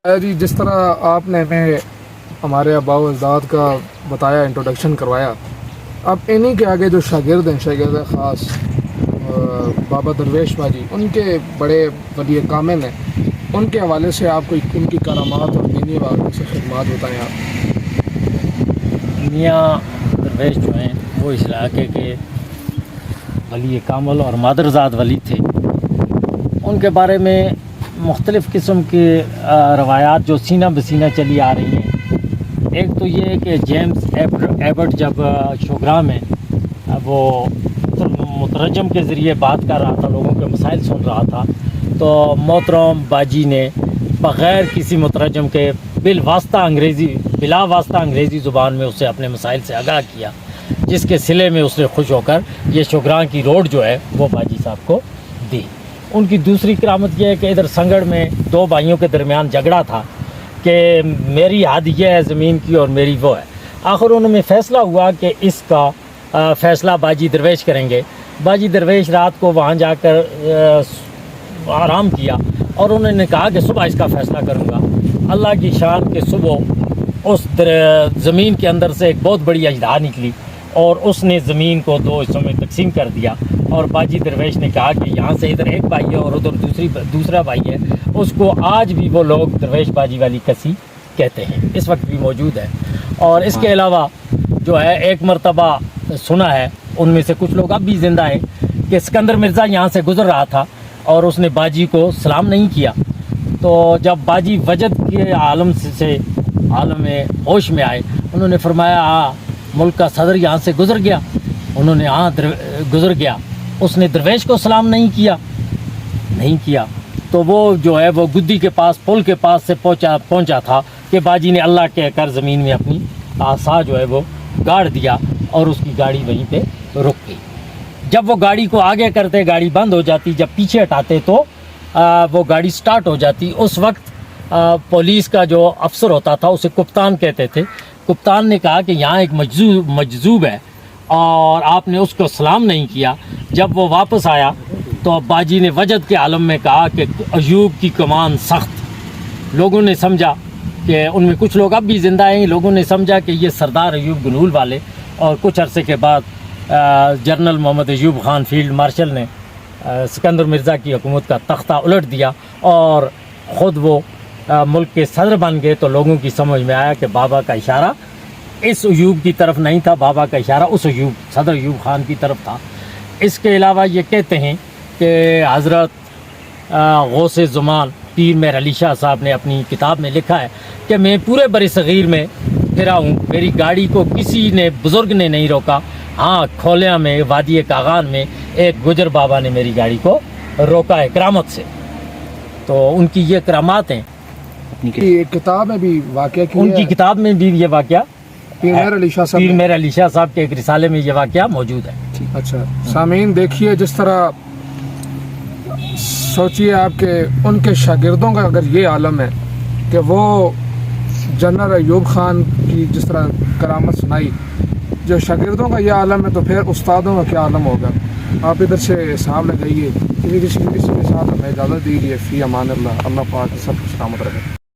جی جس طرح آپ نے ہمیں ہمارے آباء و اجداد کا بتایا، انٹروڈکشن کروایا، اب انہی کے آگے جو شاگرد ہیں، شاگرد خاص بابا درویش باجی، ان کے بڑے ولی کامل ہیں، ان کے حوالے سے آپ کو ان کی کرامات اور دینی حوالے سے خدمات بتائیں آپ۔ میاں درویش جو ہیں وہ اس علاقے کے ولی کامل اور مادرزاد ولی تھے۔ ان کے بارے میں مختلف قسم کی روایات جو سینہ بسینہ چلی آ رہی ہیں۔ ایک تو یہ ہے کہ جیمز ایبٹ جب شوگراں میں وہ مترجم کے ذریعے بات کر رہا تھا، لوگوں کے مسائل سن رہا تھا، تو محترم باجی نے بغیر کسی مترجم کے بلا واسطہ انگریزی زبان میں اسے اپنے مسائل سے آگاہ کیا، جس کے صلے میں اس نے خوش ہو کر یہ شوگراں کی روڈ جو ہے وہ باجی صاحب کو دی۔ ان کی دوسری کرامت یہ ہے کہ ادھر سنگڑ میں دو بھائیوں کے درمیان جھگڑا تھا کہ میری حد یہ ہے زمین کی اور میری وہ ہے۔ آخر انہوں میں فیصلہ ہوا کہ اس کا فیصلہ باجی درویش کریں گے۔ باجی درویش رات کو وہاں جا کر آرام کیا اور انہوں نے کہا کہ صبح اس کا فیصلہ کروں گا۔ اللہ کی شان کہ صبح اس زمین کے اندر سے ایک بہت بڑی اژدہا نکلی اور اس نے زمین کو دو حصوں میں تقسیم کر دیا، اور باجی درویش نے کہا کہ یہاں سے ادھر ایک بھائی ہے اور ادھر دوسرا بھائی ہے، اس کو آج بھی وہ لوگ درویش باجی والی کسی کہتے ہیں، اس وقت بھی موجود ہے۔ اور اس کے علاوہ جو ہے ایک مرتبہ سنا ہے، ان میں سے کچھ لوگ اب بھی زندہ ہیں، کہ سکندر مرزا یہاں سے گزر رہا تھا اور اس نے باجی کو سلام نہیں کیا، تو جب باجی وجد کے عالم ہوش میں آئے، انہوں نے فرمایا ملک کا صدر یہاں سے گزر گیا؟ انہوں نے گزر گیا۔ اس نے درویش کو سلام نہیں کیا تو وہ جو ہے وہ گدی کے پاس، پل کے پاس سے پہنچا تھا کہ باجی نے اللہ کہہ کر زمین میں اپنی عصا جو ہے وہ گاڑ دیا اور اس کی گاڑی وہیں پہ رک گئی۔ جب وہ گاڑی کو آگے کرتے گاڑی بند ہو جاتی، جب پیچھے ہٹاتے تو وہ گاڑی سٹارٹ ہو جاتی۔ اس وقت پولیس کا جو افسر ہوتا تھا اسے کپتان کہتے تھے، کپتان نے کہا کہ یہاں ایک مجذوب ہے اور آپ نے اس کو سلام نہیں کیا۔ جب وہ واپس آیا تو باجی نے وجد کے عالم میں کہا کہ ایوب کی کمان سخت۔ لوگوں نے سمجھا کہ ان میں کچھ لوگ اب بھی زندہ ہیں، لوگوں نے سمجھا کہ یہ سردار ایوب گنول والے، اور کچھ عرصے کے بعد جنرل محمد ایوب خان فیلڈ مارشل نے سکندر مرزا کی حکومت کا تختہ الٹ دیا اور خود وہ ملک کے صدر بن گئے۔ تو لوگوں کی سمجھ میں آیا کہ بابا کا اشارہ اس ایوب کی طرف نہیں تھا، بابا کا اشارہ اس صدر ایوب خان کی طرف تھا۔ اس کے علاوہ یہ کہتے ہیں کہ حضرت غوث زمان پیر مہر علی شاہ صاحب نے اپنی کتاب میں لکھا ہے کہ میں پورے بر صغیر میں پھرا ہوں، میری گاڑی کو کسی نے بزرگ نے نہیں روکا، ہاں کھولیاں میں وادی کاغان میں ایک گجر بابا نے میری گاڑی کو روکا ہے کرامت سے۔ تو ان کی یہ کرامات ہیں۔ کتاب میں بھی واقعہ ان کی کتاب میں بھی یہ واقعہ پیر مہر علی شاہ صاحب کے ایک رسالے میں یہ واقعہ موجود ہے۔ اچھا سامعین دیکھیے، جس طرح سوچیے آپ کہ ان کے شاگردوں کا اگر یہ عالم ہے کہ وہ جنرل ایوب خان کی جس طرح کرامت سنائی، جو شاگردوں کا یہ عالم ہے، تو پھر استادوں کا کیا عالم ہوگا۔ آپ ادھر سے حساب لگائیے۔ کسی کے ساتھ ہمیں اجازت دیجیے۔ فی امان اللہ، اللہ پاک سب کو سلامت رکھے۔